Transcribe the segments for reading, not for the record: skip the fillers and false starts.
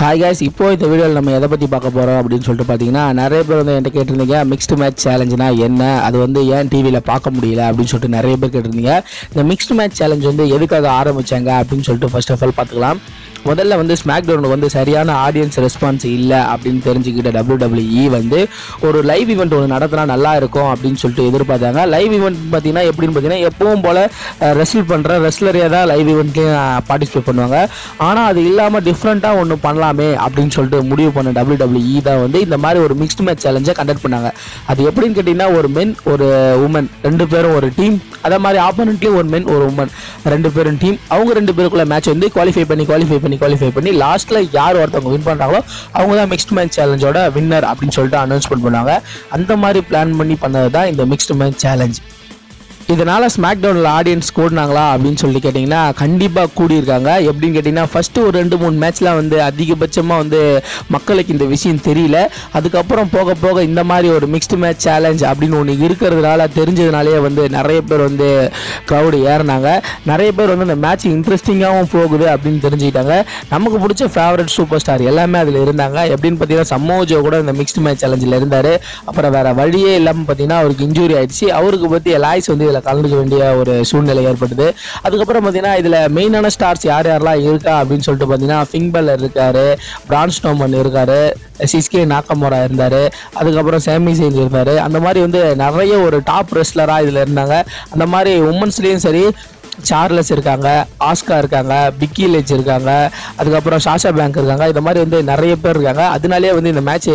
Hi guys, இப்போ இந்த வீடியோவில் நம்ம எதை பற்றி பார்க்க போகிறோம் அப்படின்னு சொல்லிட்டு பார்த்தீங்கன்னா, நிறைய பேர் வந்து என்கிட்ட கேட்டிருந்தீங்க மிக்ஸ்டு மேட்ச் சேலஞ்சுனா என்ன, அது வந்து ஏன் டிவியில் பார்க்க முடியல அப்படின்னு சொல்லிட்டு நிறைய பேர் கேட்டிருந்தீங்க. இந்த மிக்ஸ்டு மேட்ச் சேலஞ்ச் வந்து எதுக்காக ஆரம்பித்தாங்க அப்படின்னு சொல்லிட்டு ஃபர்ஸ்ட் ஆஃப் ஆல் பார்த்துக்கலாம். முதல்ல வந்து ஸ்மாக்டவுனுக்கு வந்து சரியான ஆடியன்ஸ் ரெஸ்பான்ஸ் இல்லை அப்படின்னு தெரிஞ்சுக்கிட்ட WWE வந்து ஒரு லைவ் ஈவெண்ட் ஒன்று நடத்தினா நல்லா இருக்கும் அப்படின்னு சொல்லிட்டு எதிர்பார்த்தாங்க. லைவ் ஈவெண்ட் பார்த்தீங்கன்னா எப்படின்னு பார்த்தீங்கன்னா, எப்பவும் போல் ரெஸ்ல் பண்ணுற ரெஸ்லரே தான் லைவ் ஈவெண்ட்லேயும் பார்ட்டிசிபேட் பண்ணுவாங்க. ஆனால் அது இல்லாமல் டிஃப்ரெண்ட்டாக ஒன்று பண்ணலாமே அப்படின்னு சொல்லிட்டு முடிவு பண்ண WWE தான் வந்து இந்த மாதிரி ஒரு மிக்ஸ்டு மேட்ச் சேலஞ்சை கண்டக்ட் பண்ணாங்க. அது எப்படின்னு கேட்டிங்கன்னா, ஒரு மென் ஒரு உமன் ரெண்டு பேரும் ஒரு டீம், அதே மாதிரி ஆப்போனன்ட்லேயும் ஒரு மென் ஒரு உமன் ரெண்டு பேரும் டீம். அவங்க ரெண்டு பேருக்குள்ள மேட்ச் வந்து குவாலிஃபை பண்ணி லாஸ்ட்ல யார் ஒருத்தவங்க வின் பண்றாங்களோ அவங்க தான் மிக்ஸ்டு மேட்ச் சேலஞ்சோட வின்னர் அப்படின்னு சொல்லிட்டு அனௌன்ஸ்மெண்ட் பண்ணுவாங்க. அந்த மாதிரி பிளான் பண்ணி பண்ணது தான் இந்த மிக்ஸ்டு மேட்ச் சேலஞ்ச். இதனால் ஸ்மாக்டவுனில் ஆடியன்ஸ் கூடினாங்களா அப்படின்னு சொல்லி கேட்டிங்கன்னா, கண்டிப்பாக கூடியிருக்காங்க. எப்படின்னு கேட்டிங்கன்னா, ஃபஸ்ட்டு ஒரு 2-3 மேட்ச்லாம் வந்து அதிகபட்சமாக வந்து மக்களுக்கு இந்த விஷயம் தெரியல. அதுக்கப்புறம் போக போக இந்த மாதிரி ஒரு மிக்ஸ்டு மேட்ச் சேலஞ்ச் அப்படின்னு ஒன்று இருக்கிறதுனால தெரிஞ்சதுனாலே வந்து நிறைய பேர் வந்து க்ரௌடு ஏறினாங்க. நிறைய பேர் வந்து இந்த மேட்ச் இன்ட்ரெஸ்டிங்காகவும் போகுது அப்படின்னு தெரிஞ்சுக்கிட்டாங்க. நமக்கு பிடிச்ச ஃபேவரட் சூப்பர் ஸ்டார் எல்லாமே அதில் இருந்தாங்க. எப்படின்னு பார்த்தீங்கன்னா, சம்மோஜோ கூட இந்த மிக்ஸ்டு மேட்ச் சேலஞ்சில் இருந்தார். அப்புறம் வேறு வழியே இல்லாமல் பார்த்தீங்கன்னா அவருக்கு இன்ஜூரி ஆயிடுச்சு. அவருக்கு பற்றி எலாய்ஸ் வந்து கலந்துக்க வேண்டிய ஒரு சூழ்நிலை ஏற்படுது. அதுக்கப்புறம் பார்த்தீங்கன்னா இதில் மெயினான ஸ்டார்ஸ் யாரெல்லாம் இருக்கா அப்படின்னு சொல்லிட்டு பார்த்தீங்கன்னா, ஃபிங் பெல்லர் இருக்காரு, பிரான் ஸ்ட்ரோமன் இருக்காரு, சிஸ்கே நாகமோரா இருந்தார், அதுக்கப்புறம் சாமி செயின் இருந்தார். அந்த மாதிரி வந்து நிறைய ஒரு டாப் ரெஸ்லராக இதில் இருந்தாங்க. அந்த மாதிரி உமன்ஸ்லேயும் சரி சார்லஸ் இருக்காங்க, ஆஸ்கா இருக்காங்க, பிக்கி லிஞ்ச் இருக்காங்க, அதுக்கப்புறம் சாஷா பேங்க் இருக்காங்க. இந்த மாதிரி வந்து நிறைய பேர் இருக்காங்க. அதனாலே வந்து இந்த மேட்ச்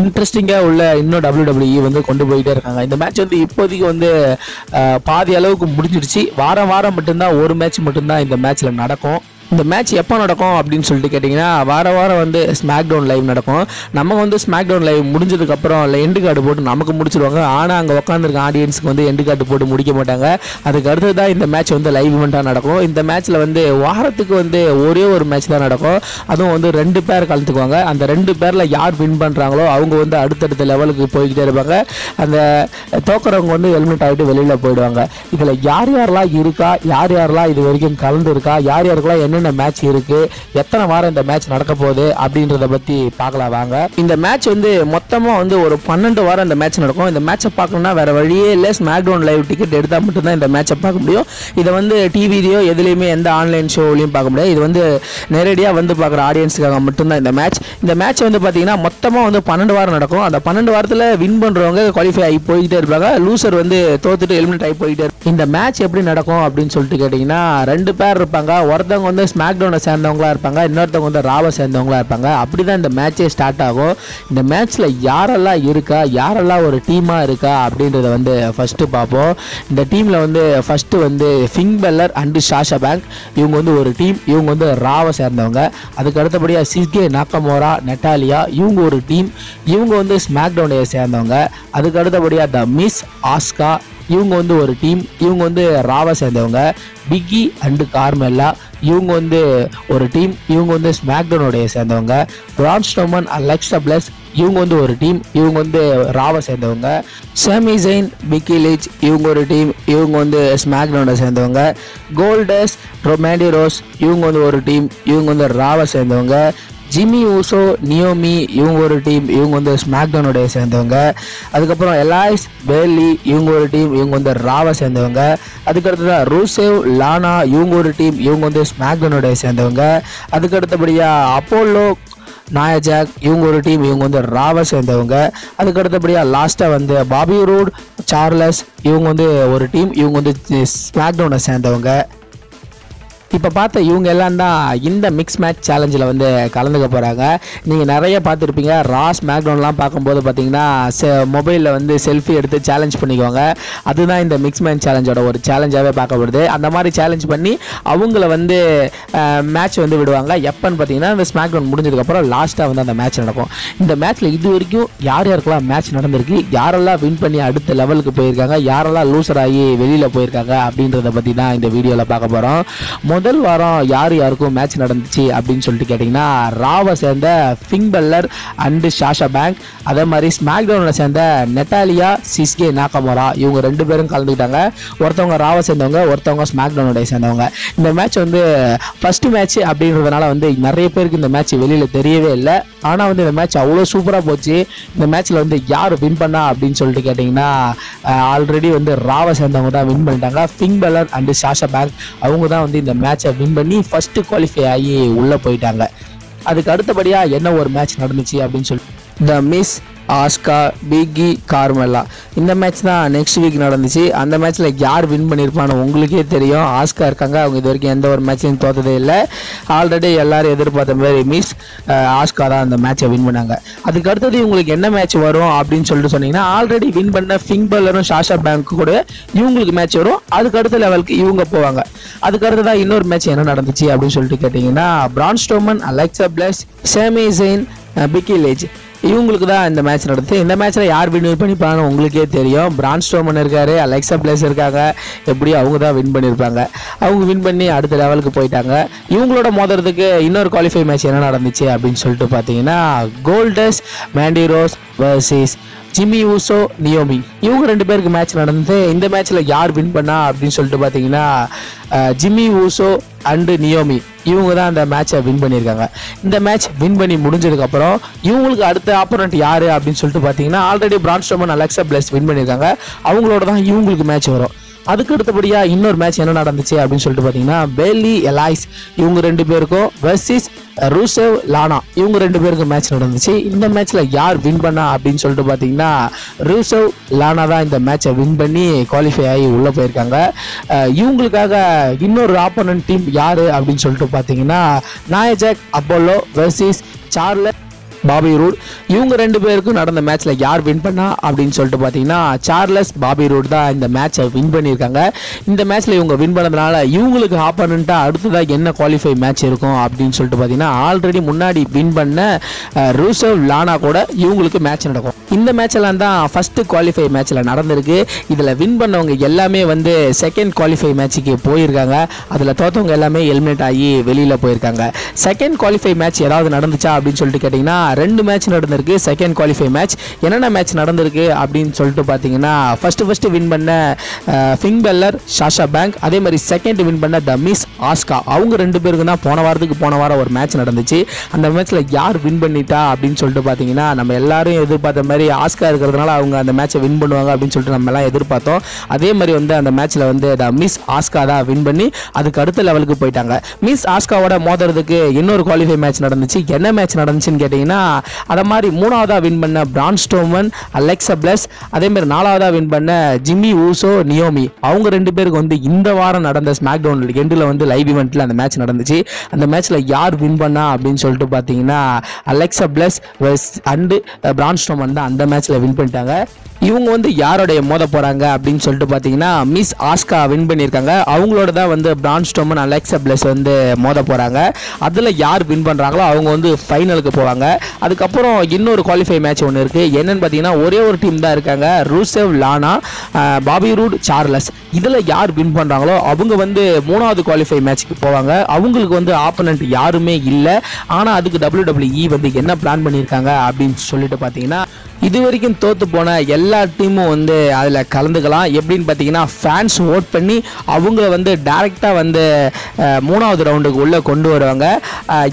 இன்ட்ரெஸ்டிங்காக உள்ள இன்னும் WWE வந்து கொண்டு போயிட்டே இருக்காங்க. இந்த மேட்ச் வந்து இப்போதைக்கு வந்து பாதி அளவுக்கு முடிஞ்சிடுச்சு. வாரம் மட்டும்தான் ஒரு மேட்ச் மட்டும்தான் இந்த மேட்ச்சில் நடக்கும். இந்த மேட்ச் எப்போ நடக்கும் அப்படின்னு சொல்லிட்டு கேட்டிங்கன்னா, வாரம் வந்து ஸ்மாக்டவுன் லைவ் நடக்கும். நம்ம வந்து ஸ்மாக்டவுன் லைவ் முடிஞ்சதுக்கப்புறம் இல்லை எண்டு கார்டு போட்டு நமக்கு முடிச்சிருவாங்க. ஆனால் அங்கே உட்காந்துருக்க ஆடியன்ஸுக்கு வந்து எண்டு கார்டு போட்டு முடிக்க மாட்டாங்க. அதுக்கு அடுத்து தான் இந்த மேட்ச் வந்து லைவ் ஈவெண்ட்டாக நடக்கும். இந்த மேட்ச்சில் வந்து வாரத்துக்கு வந்து ஒரே ஒரு மேட்ச் தான் நடக்கும். அதுவும் வந்து 2 பேர் கலந்துக்குவாங்க. அந்த 2 பேரில் யார் வின் பண்ணுறாங்களோ அவங்க வந்து அடுத்தடுத்த லெவலுக்கு போய்கிட்டே இருப்பாங்க. அந்த தோக்குறவங்க வந்து ஹெல்மெட் ஆகிட்டு வெளியில் போயிடுவாங்க. இதில் யாரெல்லாம் இருக்கா, யாரெல்லாம் இது வரைக்கும் கலந்துருக்கா, யாருக்கெல்லாம் என்ன மேட்ச் இருக்கு, எத்தனை வாரம் இந்த மேட்ச் நடக்க போகுது அப்படின்றத பத்தி பார்க்கலாம் வாங்க. இந்த மேட்ச் வந்து மொத்தமா வந்து ஒரு 12 வாரம் இந்த மேட்ச் நடக்கும். இந்த மேட்சை பார்க்கணும்னா வேற வழியே இல்லை, ஸ்மாக்டவுன் லைவ் டிக்கெட் எடுத்தால் மட்டும்தான் இந்த மேட்சை பார்க்க முடியும். இதை வந்து டிவிலையோ எதுலையுமே எந்த ஆன்லைன் ஷோலையும் பார்க்க முடியாது. இது வந்து நேரடியாக வந்து பார்க்குற ஆடியன்ஸுக்காக மட்டும்தான் இந்த மேட்ச். இந்த மேட்ச் வந்து பார்த்தீங்கன்னா மொத்தமாக வந்து 12 வாரம் நடக்கும். அந்த 12 வாரத்தில் வின் பண்ணுறவங்க குவாலிஃபை ஆகி போய்கிட்டே இருப்பாங்க. லூசர் வந்து தோத்துட்டு எலிமினேட் ஆகி போய்கிட்டே இருப்பாங்க. இந்த மேட்ச் எப்படி நடக்கும் அப்படின்னு சொல்லிட்டு கேட்டிங்கன்னா, 2 பேர் இருப்பாங்க. ஒருத்தவங்க வந்து ஸ்மாக்டவுனை சேர்ந்தவங்களா இருப்பாங்க, இன்னொருத்தவங்க வந்து ராவை சேர்ந்தவங்களா இருப்பாங்க. அப்படி தான் இந்த மேட்சே ஸ்டார்ட் ஆகும். இந்த மேட்ச்சில் யாரெல்லாம் இருக்கா, யாரெல்லாம் ஒரு டீமாக இருக்கா அப்படின்றத வந்து ஃபஸ்ட்டு பார்ப்போம். இந்த டீமில் வந்து ஃபஸ்ட்டு வந்து ஃபிங் பெல்லர் அண்டு சாஷா பேங்க், இவங்க வந்து ஒரு டீம். இவங்க வந்து ராவை சேர்ந்தவங்க. அதுக்கு அடுத்தபடியாக சிஸ்கே நாகமோரா, நெட்டாலியா, இவங்க ஒரு டீம். இவங்க வந்து ஸ்மாக்டவுனை சேர்ந்தவங்க. அதுக்கு அடுத்தபடியாக த மிஸ், ஆஸ்கா, இவங்க வந்து ஒரு டீம். இவங்க வந்து ராவை சேர்ந்தவங்க. பிக்கி அண்டு கார்மெல்லா, இவங்க வந்து ஒரு டீம். இவங்க வந்து ஸ்மாக்டவுனோடைய சேர்ந்தவங்க. பிரான் ஸ்ட்ரோமன், அலெக்சா பிளஸ், இவங்க வந்து ஒரு டீம். இவங்க வந்து ராவை சேர்ந்தவங்க. சாமி செயின், பிக்கி லிஞ்ச், இவங்க ஒரு டீம். இவங்க வந்து ஸ்மாக்டவுனை சேர்ந்தவங்க. கோல்டஸ், ரொமாண்டி ரோஸ், இவங்க வந்து ஒரு டீம். இவங்க வந்து ராவை சேர்ந்தவங்க. ஜிம்மி ஊசோ, நியோமி, இவங்க ஒரு டீம். இவங்க வந்து ஸ்மாக்டவுனோடைய சேர்ந்தவங்க. அதுக்கப்புறம் எலாய்ஸ், பேலி, இவங்க ஒரு டீம். இவங்க வந்து ராவை சேர்ந்தவங்க. அதுக்கடுத்ததான் ரூசேவ், லானா, இவங்க ஒரு டீம். இவங்க வந்து ஸ்மாக்டவுனோடைய சேர்ந்தவங்க. அதுக்கடுத்தபடியாக அப்போலோ, நாயஜாக், இவங்க ஒரு டீம். இவங்க வந்து ராவை சேர்ந்தவங்க. அதுக்கடுத்தபடியாக லாஸ்ட்டாக வந்து பாபி ரூட், சார்லஸ், இவங்க வந்து ஒரு டீம். இவங்க வந்து ஸ்மாக்டவுனை சேர்ந்தவங்க. இப்போ பார்த்த இவங்க எல்லாம் தான் இந்த மிக்ஸ் மேட்ச் சேலஞ்சில் வந்து கலந்துக்க போகிறாங்க. நீங்கள் நிறைய பார்த்துருப்பீங்க. ஸ்மாக்டவுன்லாம் பார்க்கும்போது பார்த்தீங்கன்னா மொபைலில் வந்து செல்ஃபி எடுத்து சேலஞ்ச் பண்ணிக்குவாங்க. அதுதான் இந்த மிக்ஸ் மேட்ச் சேலஞ்சோட ஒரு சேலஞ்சாகவே பார்க்கப்படுது. அந்த மாதிரி சேலஞ்ச் பண்ணி அவங்கள வந்து மேட்ச் வந்து விடுவாங்க. எப்போன்னு பார்த்தீங்கன்னா இந்த ஸ்மாக்டவுன் முடிஞ்சதுக்கப்புறம் லாஸ்ட்டாக வந்து அந்த மேட்ச் நடக்கும். இந்த மேட்ச்சில் இது வரைக்கும் யாருக்கெல்லாம் மேட்ச் நடந்திருக்கு, யாரெல்லாம் வின் பண்ணி அடுத்த லெவலுக்கு போயிருக்காங்க, யாரெல்லாம் லூசர் ஆகி வெளியில் போயிருக்காங்க அப்படின்றத பற்றி தான் இந்த வீடியோவில் பார்க்க போகிறோம். முதல் வாரம் யாருக்கும் மேட்ச் நடந்துச்சு அப்படின்னு சொல்லிட்டு கேட்டிங்கன்னா ராவை சேர்ந்த ஃபிங் பெல்லர் அண்டு சாஷா பேங்க், அதே மாதிரி ஸ்மாக்டவுனில் சேர்ந்த நெட்டாலியா சிஸ்கே நாகமோரா இவங்க 2 பேரும் கலந்துக்கிட்டாங்க. ஒருத்தவங்க ராவை சேர்ந்தவங்க, ஒருத்தவங்க ஸ்மாக்டவுனுடைய சேர்ந்தவங்க. இந்த மேட்ச் வந்து ஃபர்ஸ்ட் மேட்ச் அப்படின்றதுனால வந்து நிறைய பேருக்கு இந்த மேட்ச் வெளியில் தெரியவே இல்லை. ஆனால் வந்து இந்த மேட்ச் அவ்வளோ சூப்பராக போச்சு. இந்த மேட்ச்சில் வந்து யார் வின் பண்ணா அப்படின்னு சொல்லிட்டு கேட்டிங்கன்னா ஆல்ரெடி வந்து ராவை சேர்ந்தவங்க தான் வின் பண்ணிட்டாங்க. ஃபிங் பெல்லர் அண்டு சாஷா பேங்க் அவங்க தான் வந்து இந்த மேட்சை வின் பண்ணி ஃபர்ஸ்ட் குவாலிஃபை ஆகி உள்ளே போயிட்டாங்க. அதுக்கு அடுத்தபடியாக என்ன ஒரு மேட்ச் நடந்துச்சு அப்படின்னு சொல்லி த மிஸ் ஆஸ்கா பிகி கார்மெல்லா இந்த மேட்ச் தான் நெக்ஸ்ட் வீக் நடந்துச்சு. அந்த மேட்ச்சில் யார் வின் பண்ணியிருப்பான்னு உங்களுக்கே தெரியும். ஆஸ்கா இருக்காங்க, அவங்க இது வரைக்கும் எந்த ஒரு மேட்சையும் தோற்றதே இல்லை. ஆல்ரெடி எல்லாரும் எதிர்பார்த்த மாதிரி மிஸ் ஆஸ்கா தான் அந்த மேட்சை வின் பண்ணாங்க. அதுக்கு அடுத்தது இவங்களுக்கு என்ன மேட்ச் வரும் அப்படின்னு சொல்லிட்டு சொன்னீங்கன்னா ஆல்ரெடி வின் பண்ண ஃபிங் பெல்லரும் சாஷா பேங்க் கூட இவங்களுக்கு மேட்ச் வரும். அதுக்கு அடுத்த லெவலுக்கு இவங்க போவாங்க. அதுக்கு அடுத்ததான் இன்னொரு மேட்ச் என்ன நடந்துச்சு அப்படின்னு சொல்லிட்டு கேட்டிங்கன்னா Braun Strowman, Alexa Bliss, Sami Zayn, Becky Lynch இவங்களுக்கு தான் இந்த மேட்ச் நடந்துச்சு. இந்த மேட்ச்சில் யார் வின் பண்ணிப்பாங்கன்னு உங்களுக்கே தெரியும். பிரான் ஸ்ட்ரோமன் இருக்காரு, அலெக்சா பிளஸ் இருக்காங்க, எப்படி அவங்க தான் வின் பண்ணியிருப்பாங்க. அவங்க வின் பண்ணி அடுத்த லெவலுக்கு போயிட்டாங்க. இவங்களோட மோதுறதுக்கு இன்னொரு குவாலிஃபை மேட்ச் என்ன நடந்துச்சு அப்படின்னு சொல்லிட்டு பார்த்தீங்கன்னா Goldust Mandy Rose versus Jimmy Uso Naomi இவங்க 2 பேருக்கு மேட்ச் நடந்து. இந்த மேட்ச்சில் யார் வின் பண்ணா அப்படின்னு சொல்லிட்டு பார்த்தீங்கன்னா ஜிம்மி ஊசோ அண்டு நியோமி இவங்க தான் அந்த மேட்சை வின் பண்ணியிருக்காங்க. இந்த மேட்ச் வின் பண்ணி முடிஞ்சதுக்கப்புறம் இவங்களுக்கு அடுத்த ஆப்போனண்ட் யார் அப்படின்னு சொல்லிட்டு பார்த்தீங்கன்னா ஆல்ரெடி பிரான் ஸ்ட்ரோமன், அலெக்சா பிளஸ் வின் பண்ணியிருக்காங்க. அவங்களோட தான் இவங்களுக்கு மேட்ச் வரும். அதுக்கு அடுத்தபடியாக இன்னொரு மேட்ச் என்ன நடந்துச்சு அப்படின்னு சொல்லிட்டு பார்த்தீங்கன்னா பெல்லி எலாய்ஸ் இவங்க 2 பேருக்கும் வர்சஸ் ரூசேவ் லானா இவங்க 2 பேருக்கும் மேட்ச் நடந்துச்சு. இந்த மேட்ச்சில் யார் வின் பண்ணா அப்படின்னு சொல்லிட்டு பார்த்தீங்கன்னா ரூசேவ் லானா தான் இந்த மேட்சை வின் பண்ணி குவாலிஃபை ஆகி உள்ளே போயிருக்காங்க. இவங்களுக்காக இன்னொரு ஆப்போனன்ட் டீம் யார் அப்படின்னு சொல்லிட்டு பார்த்தீங்கன்னா Nia Jax Apollo versus Charles Bobby Roode இவங்க 2 பேருக்கும் நடந்த மேட்ச்சில் யார் வின் பண்ணா அப்படின்னு சொல்லிட்டு பார்த்தீங்கன்னா சார்லஸ் பாபி ரூட் தான் இந்த மேட்சை வின் பண்ணியிருக்காங்க. இந்த மேட்ச்சில் இவங்க வின் பண்ணதுனால இவங்களுக்கு ஆப்போனண்ட்டாக அடுத்ததாக என்ன குவாலிஃபை மேட்ச் இருக்கும் அப்படின்னு சொல்லிட்டு பார்த்தீங்கன்னா ஆல்ரெடி முன்னாடி வின் பண்ண ரூசேவ் லானா கூட இவங்களுக்கு மேட்ச் நடக்கும். இந்த மேட்செல்லாம் தான் ஃபஸ்ட்டு குவாலிஃபை மேட்ச்சில் நடந்திருக்கு. இதில் வின் பண்ணவங்க எல்லாமே வந்து செகண்ட் குவாலிஃபை மேட்ச்சுக்கு போயிருக்காங்க. அதில் தோற்றவங்க எல்லாமே எலிமினேட் ஆகி வெளியில் போயிருக்காங்க. செகண்ட் குவாலிஃபை மேட்ச் ஏதாவது நடந்துச்சா அப்படின்னு சொல்லிட்டு கேட்டிங்கன்னா 2 மேட்ச் நடந்திருக்கு. செகண்ட் குவாலிஃபை மேட்ச் என்னென்ன மேட்ச் நடந்திருக்கு அப்படின்னு சொல்லிட்டு பார்த்தீங்கன்னா ஃபர்ஸ்ட் வின் பண்ண ஃபிங் பெல்லர் சாஷா பேங்க், அதே மாதிரி செகண்ட் வின் பண்ண த மிஸ் ஆஸ்கா அவங்க 2 பேருக்கு தான் போன வாரம் ஒரு மேட்ச் நடந்துச்சு. அந்த மேட்ச்சில் யார் வின் பண்ணிட்டா அப்படின்னு சொல்லிட்டு பார்த்தீங்கன்னா நம்ம எல்லாரும் எதிர்பார்த்த மாதிரி ஆஸ்கா இருக்கிறதுனால அவங்க அந்த மேட்சை வின் பண்ணுவாங்க அப்படின்னு சொல்லிட்டு நம்ம எல்லாம் எதிர்பார்த்தோம். அதே மாதிரி வந்து அந்த மேட்ச்சில் வந்து த மிஸ் ஆஸ்கா தான் வின் பண்ணி அதுக்கு அடுத்த லெவலுக்கு போயிட்டாங்க. மிஸ் ஆஸ்காவோட மோதுறதுக்கு இன்னொரு குவாலிஃபை மேட்ச் நடந்துச்சு. என்ன மேட்ச் நடந்துச்சுன்னு கேட்டிங்கன்னா அதை மாதிரி 3ஆவதா வின் பண்ண பிரான் ஸ்ட்ரோமன், அலெக்சா பிளஸ், அதே மாதிரி 4ஆவதா வின் பண்ண ஜிம்மி ஊசோ நியோமி அவங்க 2 பேருக்கு வந்து இந்த வாரம் நடந்த ஸ்மாக் டவுன் எண்டில் வந்து லைவ் இவெண்ட்டில் அந்த மேட்ச் நடந்துச்சு. அந்த மேட்ச்சில் யார் வின் பண்ணா அப்படின்னு சொல்லிட்டு பார்த்தீங்கன்னா Alexa Bliss and Braun Strowman தான் அந்த மேட்ச்சில் வின் பண்ணிட்டாங்க. இவங்க வந்து யாரோடைய மோத போகிறாங்க அப்படின்னு சொல்லிட்டு பார்த்தீங்கன்னா மிஸ் ஆஸ்கா வின் பண்ணியிருக்காங்க. அவங்களோட தான் வந்து பிரான் ஸ்ட்ரோமன், அலெக்சா பிளஸ் வந்து மோத போகிறாங்க. அதில் யார் வின் பண்ணுறாங்களோ அவங்க வந்து ஃபைனலுக்கு போவாங்க. அதுக்கப்புறம் இன்னொரு குவாலிஃபை மேட்ச் ஒன்று இருக்குது. என்னென்னு பார்த்தீங்கன்னா ஒரே ஒரு டீம் தான் இருக்காங்க, Rusev Lana, Bobby root, Charles. இதில் யார் வின் பண்ணுறாங்களோ அவங்க வந்து 3ஆவது குவாலிஃபை மேட்ச்சுக்கு போவாங்க. அவங்களுக்கு வந்து ஆப்போனண்ட் யாருமே இல்லை. ஆனால் அதுக்கு WWE வந்து என்ன பிளான் பண்ணியிருக்காங்க அப்படின்னு சொல்லிட்டு பார்த்தீங்கன்னா இது வரைக்கும் தோற்று போன எல்லா டீமும் வந்து அதில் கலந்துக்கலாம். எப்படின்னு பார்த்தீங்கன்னா ஃபேன்ஸ் ஓட் பண்ணி அவங்கள வந்து டைரெக்டாக வந்து 3ஆவது ரவுண்டுக்கு உள்ளே கொண்டு வருவாங்க.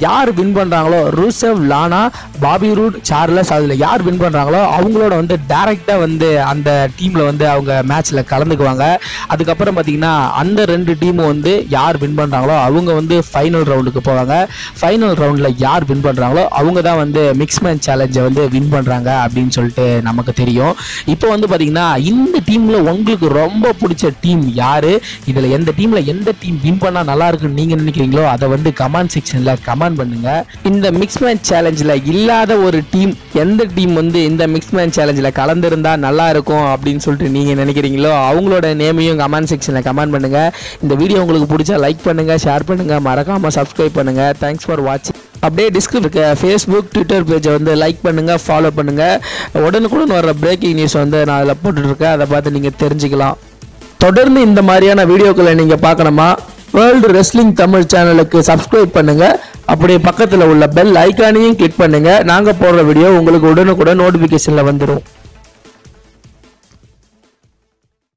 யார் வின் பண்ணுறாங்களோ Rusev Lana, Bobby root, Charles அதில் யார் வின் பண்ணுறாங்களோ அவங்களோட வந்து டைரெக்டாக வந்து அந்த டீமில் வந்து அவங்க மேட்ச்சில் கலந்துக்குவாங்க. அதுக்கப்புறம் பார்த்தீங்கன்னா அந்த 2 டீமும் வந்து யார் வின் பண்ணுறாங்களோ அவங்க வந்து ஃபைனல் ரவுண்டுக்கு போவாங்க. ஃபைனல் ரவுண்டில் யார் வின் பண்ணுறாங்களோ அவங்க தான் வந்து மிக்ஸ் மேன் சேலஞ்சை வந்து வின் பண்ணுறாங்க அப்படின்னு சொல்லிட்டு நமக்கு தெரியும். இப்போ வந்து பார்த்தீங்கன்னா இந்த டீம்ல உங்களுக்கு ரொம்ப பிடிச்ச டீம் யாரு, இதில் எந்த டீம்ல எந்த டீம் வின் பண்ணா நல்லா இருக்குன்னு நீங்க நினைக்கிறீங்களோ அதை வந்து கமெண்ட் செக்ஷன்ல கமெண்ட் பண்ணுங்க. இந்த மிக்ஸ் மேன் சேலஞ்சில் இல்லாத ஒரு டீம் எந்த டீம் வந்து இந்த மிக்ஸ் மேன் சேலஞ்சில் கலந்துருந்தா நல்லா இருக்கும் அப்படின்னு சொல்லிட்டு நீங்க நினைக்கிறீங்களோ அவங்களோட நேமையும் கமெண்ட் செக்ஷன்ல கமெண்ட் பண்ணுங்க. இந்த வீடியோ உங்களுக்கு பிடிச்சா லைக் பண்ணுங்க, ஷேர் பண்ணுங்க, மறக்காம சப்ஸ்கிரைப் பண்ணுங்க. தேங்க்ஸ் ஃபார் வாட்சிங். அப்படியே டிஸ்கிரிப்ஷன் ஃபேஸ்புக், ட்விட்டர் பேஜை வந்து லைக் பண்ணுங்கள், ஃபாலோ பண்ணுங்கள். உடனுக்குடன் வர்ற பிரேக்கிங் நியூஸ் வந்து நான் அதில் போட்டுட்ருக்கேன், அதை பார்த்து நீங்கள் தெரிஞ்சுக்கலாம். தொடர்ந்து இந்த மாதிரியான வீடியோக்களை நீங்கள் பார்க்கணுமா வேர்ல்டு ரெஸ்லிங் தமிழ் சேனலுக்கு சப்ஸ்கிரைப் பண்ணுங்க. அப்படியே பக்கத்தில் உள்ள பெல் ஐக்கானையும் கிளிக் பண்ணுங்க. நாங்கள் போடுற வீடியோ உங்களுக்கு உடனுக்குடன் நோட்டிஃபிகேஷனில் வந்துடும்.